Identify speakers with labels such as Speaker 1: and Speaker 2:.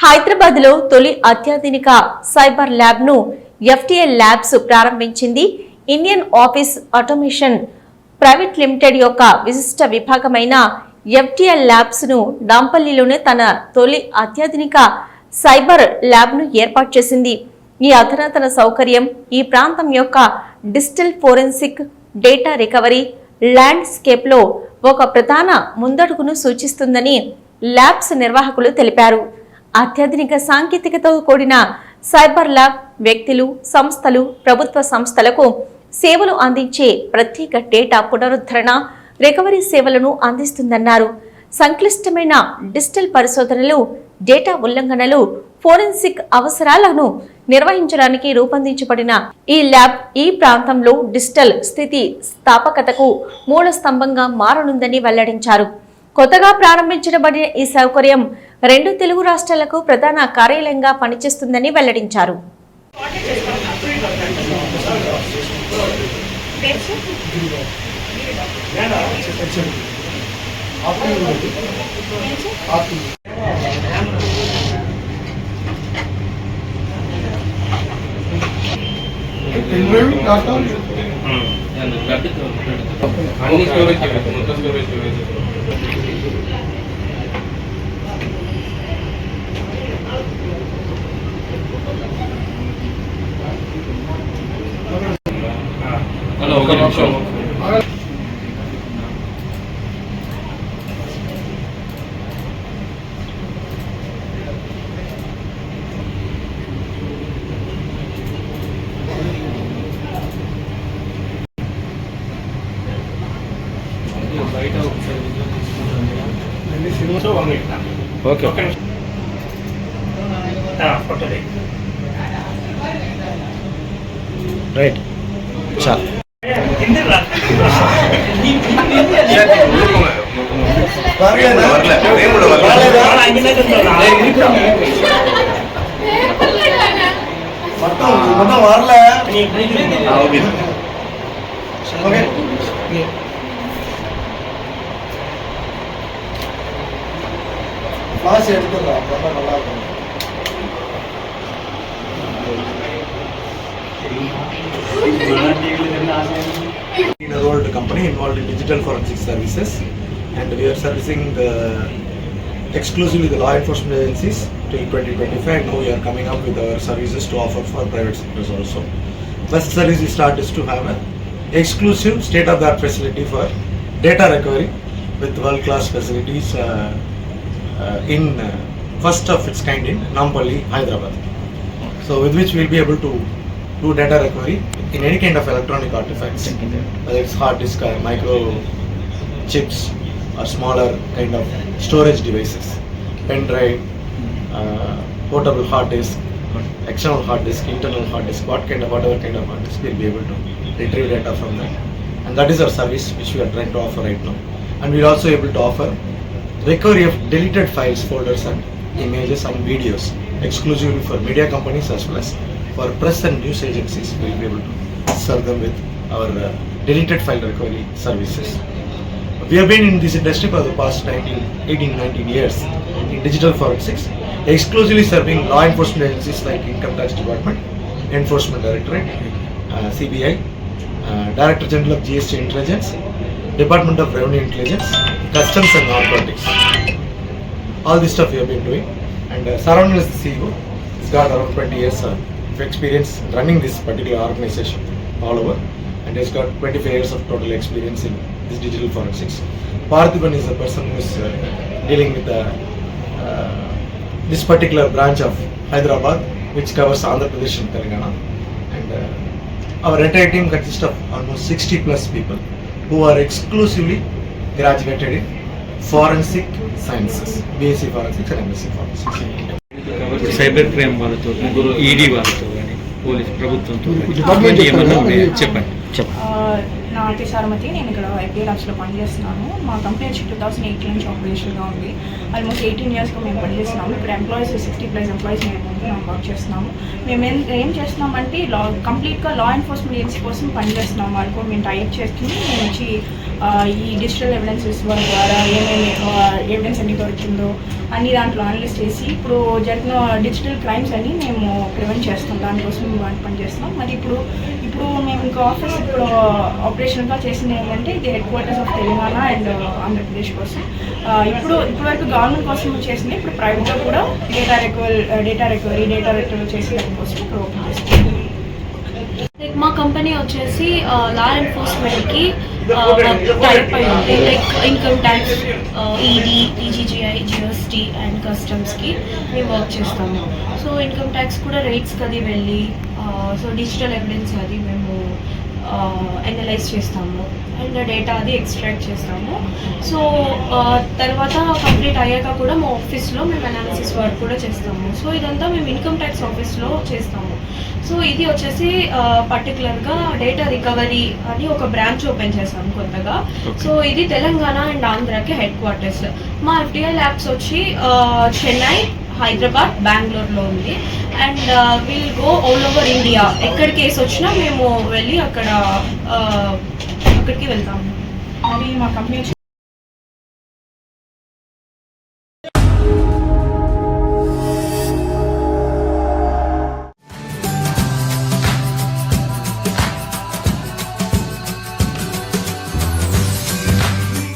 Speaker 1: హైదరాబాద్ లో తొలి అత్యాధునిక సైబర్ ల్యాబ్ ను ఎఫ్టీఎల్ ల్యాబ్స్ ప్రారంభించింది. Indian office automation private limited యొక్క విశిష్ట విభాగమైన ఎఫ్టీఎల్ ల్యాబ్స్ ను నాంపల్లిలోనే తన తొలి అత్యాధునిక సైబర్ ల్యాబ్ ను ఏర్పాటు చేసింది. ఈ అధునాతన సౌకర్యం ఈ ప్రాంతం యొక్క digital forensic data recovery landscape లో ఒక ప్రధాన ముందడుగును సూచిస్తుందని ల్యాబ్స్ నిర్వాహకులు తెలిపారు. అత్యాధునిక సాంకేతికతతో కూడిన సైబర్ ల్యాబ్ వ్యక్తులు, సంస్థలు, ప్రభుత్వ సంస్థలకు సేవలు అందించే ప్రత్యేక డేటా పునరుద్ధరణ, రికవరీ సేవలను అందిస్తుందన్నారు. సంక్లిష్టమైన డిజిటల్ పరిశోధనలు, డేటా ఉల్లంఘనలు, ఫోరెన్సిక్ అవసరాలను నిర్వహించడానికి రూపొందించబడిన ఈ ల్యాబ్ ఈ ప్రాంతంలో డిజిటల్ స్థితి స్థాపకతకు మూల స్తంభంగా మారనుందని వెల్లడించారు. కొత్తగా ప్రారంభించబడిన ఈ సౌకర్యం 2 తెలుగు రాష్ట్రాలకు ప్రధాన కార్యాలయంగా పనిచేస్తుందని వెల్లడించారు.
Speaker 2: ఓకే రైట్ చాలు
Speaker 3: Old company involved in digital forensic services, and we are servicing exclusively the law enforcement agencies till 2025. Now we are coming up with our services to offer for private sectors also. First service we start is to have an exclusive state-of-the-art facility for data recovery with world-class facilities in first of its kind in Nampalli, Hyderabad. So with which we will be able to do data recovery in any kind of electronic artifacts, whether it's hard disk or micro chips or smaller kind of storage devices, pen drive, portable hard disk, external hard disk, internal hard disk, whatever kind of hard disk, we'll be able to retrieve data from that. And that is our service which we are trying to offer right now. And we're also able to offer recovery of deleted files, folders and images and videos exclusively for media companies as well as for press and news agencies. We will be able to serve them with our deleted file recovery services. We have been in this industry for the past 18-19 years in digital forensics, exclusively serving law enforcement agencies like Income Tax Department, Enforcement Directorate, CBI, Director General of GST Intelligence, Department of Revenue Intelligence, Customs and Narcotics. All this stuff we have been doing, and Saravana is the CEO. He's got around 20 years of experience running this particular organization all over, and he's got 25 years of total experience in this digital forensics. Parthiban is the person who is dealing with this particular branch of Hyderabad, which covers Andhra Pradesh and Telangana, and our entire team consists of almost 60 plus people who are exclusively graduated in forensic sciences, BSc forensics and MSc forensics.
Speaker 2: Cyber crime వాళ్ళతో ED వాళ్ళతో కానీ police ప్రభుత్వంతో చెప్పండి.
Speaker 4: నా RK సారమతి. నేను ఇక్కడ FDI ల్యాబ్స్లో పనిచేస్తున్నాను. మా కంపెనీ వచ్చి 2008 నుంచి ఆపరేషన్గా ఉంది. ఆల్మోస్ట్ 18 ఇయర్స్గా మేము పనిచేస్తున్నాము. ఇక్కడ ఎంప్లాయీస్ 60+ ఎంప్లాయీస్ మేము వర్క్ చేస్తున్నాము. మేము ఏం చేస్తున్నామంటే కంప్లీట్గా లా ఎన్ఫోర్స్మెంట్ ఏజెన్సీ కోసం పనిచేస్తున్నాము. వాళ్ళకు మేము టైప్ చేసుకుని మేము వచ్చి ఈ డిజిటల్ ఎవిడెన్సెస్ ద్వారా ఏమేమి ఎవిడెన్స్ అన్ని దొరికిందో అన్ని దాంట్లో అనలైజ్ చేసి ఇప్పుడు జరిగిన డిజిటల్ క్రైమ్స్ అన్ని మేము ప్రివెంట్ చేస్తాం. దానికోసం మేము పనిచేస్తున్నాం. మరి ఇప్పుడు మేము ఇంకా ఆఫీస్ ఇప్పుడు ఆపరేషన్గా చేసింది ఏంటంటే ఇది head quarters of Telangana and Andhra Pradesh కోసం. ఇప్పటివరకు గవర్నమెంట్ కోసం చేసింది. ఇప్పుడు ప్రైవేట్గా కూడా డేటా రికవరీ చేసే దానికోసం ఇప్పుడు ఓపెన్ చేస్తున్నాం.
Speaker 5: లైక్ మా కంపెనీ వచ్చేసి లా ఎన్ఫోర్స్మెంట్కి టైప్ అయి ఉంది. Like income tax, ED, TGGI, GST and కస్టమ్స్కి మేము వర్క్ చేస్తాము. సో ఇన్కమ్ ట్యాక్స్ కూడా రేట్స్కి అది వెళ్ళి సో డిజిటల్ ఎవిడెన్స్ అది మేము అనలైజ్ చేస్తాము అండ్ డేటా అది ఎక్స్ట్రాక్ట్ చేస్తాము. సో తర్వాత కంప్లీట్ అయ్యాక కూడా మా ఆఫీస్లో మేము అనాలిసిస్ వర్క్ కూడా చేస్తాము. సో ఇదంతా మేము ఇన్కమ్ ట్యాక్స్ ఆఫీస్లో చేస్తాము. సో ఇది వచ్చేసి పర్టికులర్గా డేటా రికవరీ అని ఒక బ్రాంచ్ ఓపెన్ చేస్తాము కొత్తగా. సో ఇది తెలంగాణ అండ్ ఆంధ్రాకి హెడ్ క్వార్టర్స్. మా FDI ల్యాబ్స్ వచ్చి చెన్నై, హైదరాబాద్, బెంగళూరులో ఉంది. And will go all over India. ఎక్కడ కేసు వచ్చినా మేము వెళ్ళి అక్కడికి వెళ్తాము.
Speaker 4: అది మా కంపెనీ